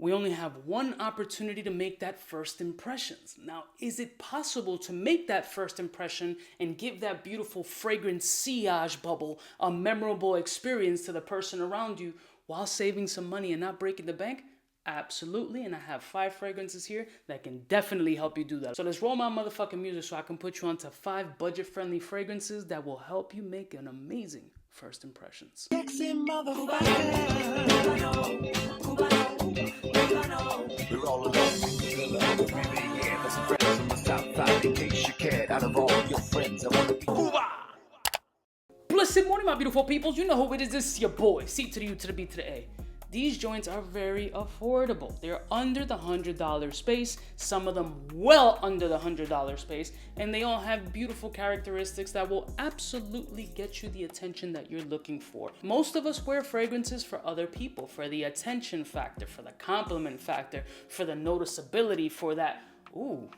We only have one opportunity to make that first impressions. Now, is it possible to make that first impression and give that beautiful fragrant sillage bubble a memorable experience to the person around you while saving some money and not breaking the bank? Absolutely, and I have 5 fragrances here that can definitely help you do that. So let's roll my motherfucking music so I can put you onto 5 budget-friendly fragrances that will help you make an amazing first impressions. We're all alone. Some friends from the south side. In case you cared, out of all your friends, I want to be Cuba. Blessed morning, my beautiful peoples. You know who it is. This is your boy. C to the U to the B to the A. These joints are very affordable. They're under the $100 space, some of them well under the $100 space, and they all have beautiful characteristics that will absolutely get you the attention that you're looking for. Most of us wear fragrances for other people, for the attention factor, for the compliment factor, for the noticeability, for that, ooh,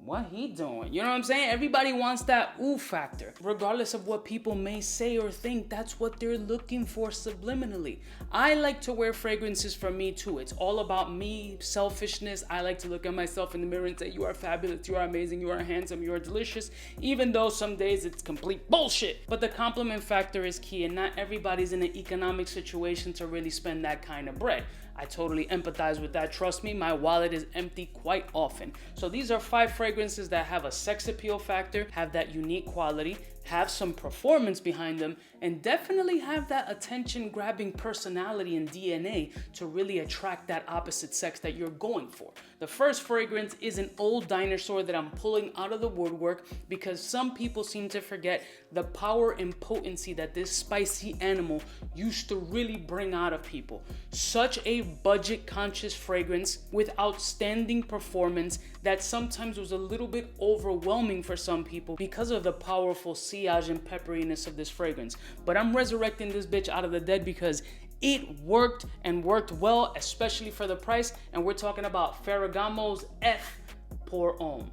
what he doing? You know what I'm saying? Everybody wants that ooh factor. Regardless of what people may say or think, that's what they're looking for subliminally. I like to wear fragrances for me too. It's all about me, selfishness. I like to look at myself in the mirror and say, you are fabulous, you are amazing, you are handsome, you are delicious, even though some days it's complete bullshit. But the compliment factor is key, and not everybody's in an economic situation to really spend that kind of bread. I totally empathize with that. Trust me, my wallet is empty quite often. So these are 5 fragrances that have a sex appeal factor, have that unique quality, have some performance behind them, and definitely have that attention-grabbing personality and DNA to really attract that opposite sex that you're going for. The first fragrance is an old dinosaur that I'm pulling out of the woodwork because some people seem to forget the power and potency that this spicy animal used to really bring out of people. Such a budget-conscious fragrance with outstanding performance that sometimes was a little bit overwhelming for some people because of the powerful sillage and pepperiness of this fragrance. But I'm resurrecting this bitch out of the dead because it worked and worked well, especially for the price. And we're talking about FERRAGAMO's F pour Homme.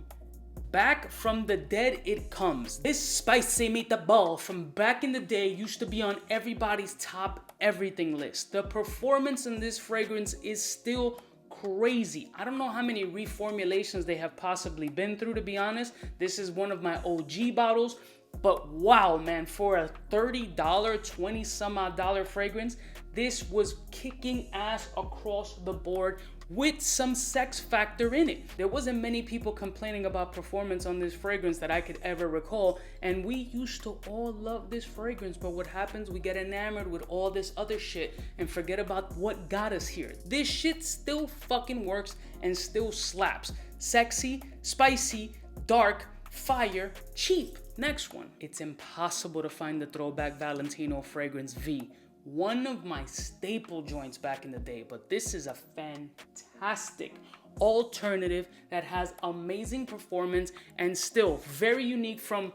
Back from the dead it comes. This spicy meatball from back in the day used to be on everybody's top everything list. The performance in this fragrance is still crazy. I don't know how many reformulations they have possibly been through, to be honest. This is one of my OG bottles. But wow, man, for a $30, 20 some odd dollar fragrance, this was kicking ass across the board with some sex factor in it. There wasn't many people complaining about performance on this fragrance that I could ever recall, and we used to all love this fragrance, but what happens, we get enamored with all this other shit and forget about what got us here. This shit still fucking works and still slaps. Sexy, spicy, dark, fire, cheap. Next one. It's impossible to find the throwback Valentino fragrance V. One of my staple joints back in the day, but this is a fantastic alternative that has amazing performance and still very unique from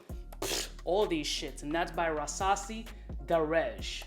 all these shits, and that's by ROCHAS de Rege.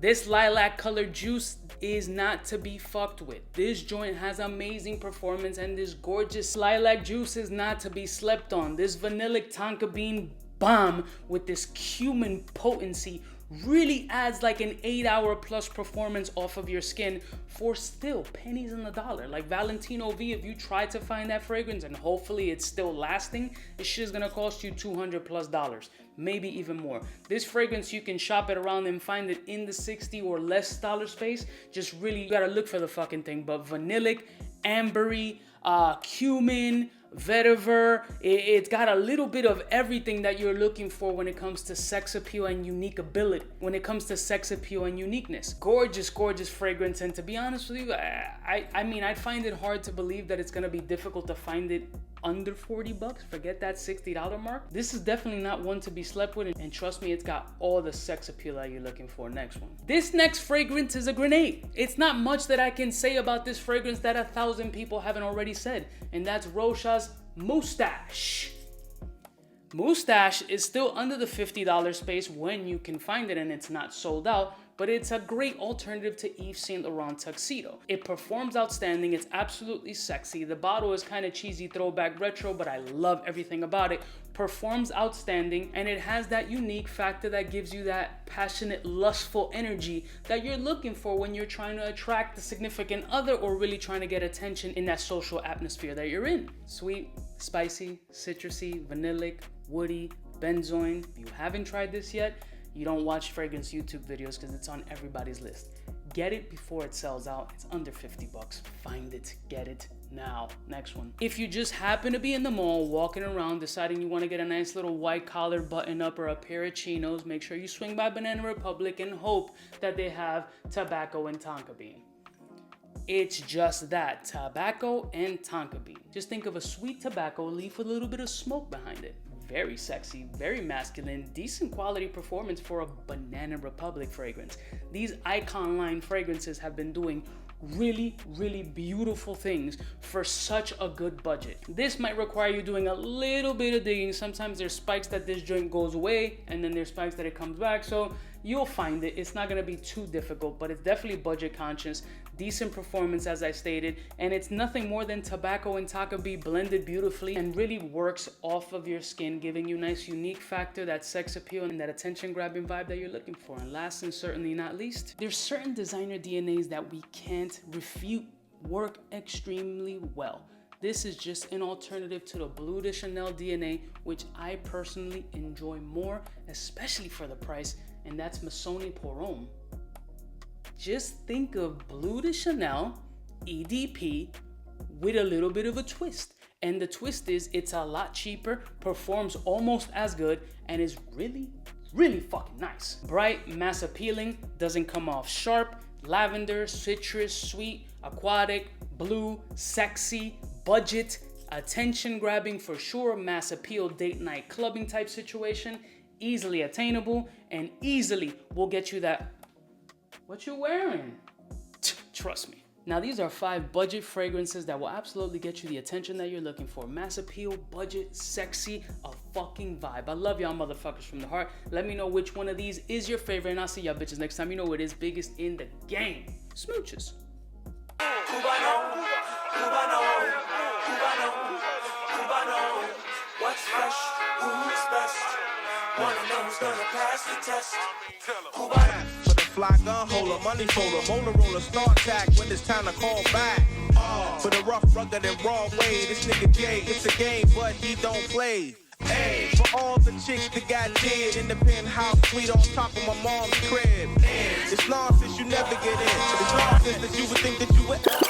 This lilac colored juice is not to be fucked with. This joint has amazing performance, and this gorgeous lilac juice is not to be slept on. This vanillic tonka bean bomb with this cumin potency really adds like an 8-hour plus performance off of your skin for still pennies on the dollar. Like Valentino V, if you try to find that fragrance and hopefully it's still lasting, this shit is gonna cost you $200+, maybe even more. This fragrance, you can shop it around and find it in the $60 or less dollar space. Just really, you gotta look for the fucking thing. But vanillic, ambery, cumin, vetiver, it's got a little bit of everything that you're looking for when it comes to sex appeal and unique ability, when it comes to sex appeal and uniqueness. Gorgeous, gorgeous fragrance, and to be honest with you, I mean, I find it hard to believe that it's gonna be difficult to find it under $40. Forget that $60 mark. This is definitely not one to be slept with, and trust me, it's got all the sex appeal that you're looking for. Next one. This next fragrance is a grenade. It's not much that I can say about this fragrance that 1,000 people haven't already said, and that's ROCHAS MOUSTACHE. MOUSTACHE is still under the $50 space when you can find it and it's not sold out, but it's a great alternative to Yves Saint Laurent tuxedo. It performs outstanding, it's absolutely sexy. The bottle is kind of cheesy, throwback retro, but I love everything about it. Performs outstanding, and it has that unique factor that gives you that passionate, lustful energy that you're looking for when you're trying to attract the significant other or really trying to get attention in that social atmosphere that you're in. Sweet, spicy, citrusy, vanillic, woody, benzoin. If you haven't tried this yet, you don't watch fragrance YouTube videos because it's on everybody's list. Get it before it sells out. It's under 50 bucks. Find it, get it now. Next one. If you just happen to be in the mall, walking around, deciding you want to get a nice little white collar button up or a pair of chinos, make sure you swing by Banana Republic and hope that they have tobacco and tonka bean. It's just that, tobacco and tonka bean. Just think of a sweet tobacco leaf with a little bit of smoke behind it. Very sexy, very masculine, decent quality performance for a Banana Republic fragrance. These icon line fragrances have been doing really, really beautiful things for such a good budget. This might require you doing a little bit of digging. Sometimes there's spikes that this joint goes away, and then there's spikes that it comes back. So you'll find it. It's not gonna be too difficult, but it's definitely budget conscious. Decent performance, as I stated, and it's nothing more than tobacco and tonka bean blended beautifully and really works off of your skin, giving you a nice unique factor, that sex appeal and that attention grabbing vibe that you're looking for. And last and certainly not least, there's certain designer DNAs that we can't refute work extremely well. This is just an alternative to the Bleu de Chanel DNA, which I personally enjoy more, especially for the price, and that's MISSONI pour Homme. Just think of Bleu de Chanel EDP with a little bit of a twist. And the twist is it's a lot cheaper, performs almost as good, and is really, really fucking nice. Bright, mass appealing, doesn't come off sharp, lavender, citrus, sweet, aquatic, blue, sexy, budget, attention grabbing for sure, mass appeal, date night clubbing type situation, easily attainable, and easily will get you that, what you wearing? Trust me. Now these are 5 budget fragrances that will absolutely get you the attention that you're looking for. Mass appeal, budget, sexy, a fucking vibe. I love y'all motherfuckers from the heart. Let me know which one of these is your favorite, and I'll see y'all bitches next time. You know it is biggest in the game. Smooches. Cubaknow, what's fresh, who's best? Wanna know who's gonna pass the test? Cubaknow. For the fly gun holder, money folder, motor roller, start tack when it's time to call back. For the rough, rugged, and raw way, this nigga Jay, it's a game, but he don't play. Hey, for all the chicks that got dead in the penthouse suite on top of my mom's crib. It's nonsense you never get in. It's nonsense that you would think that you would.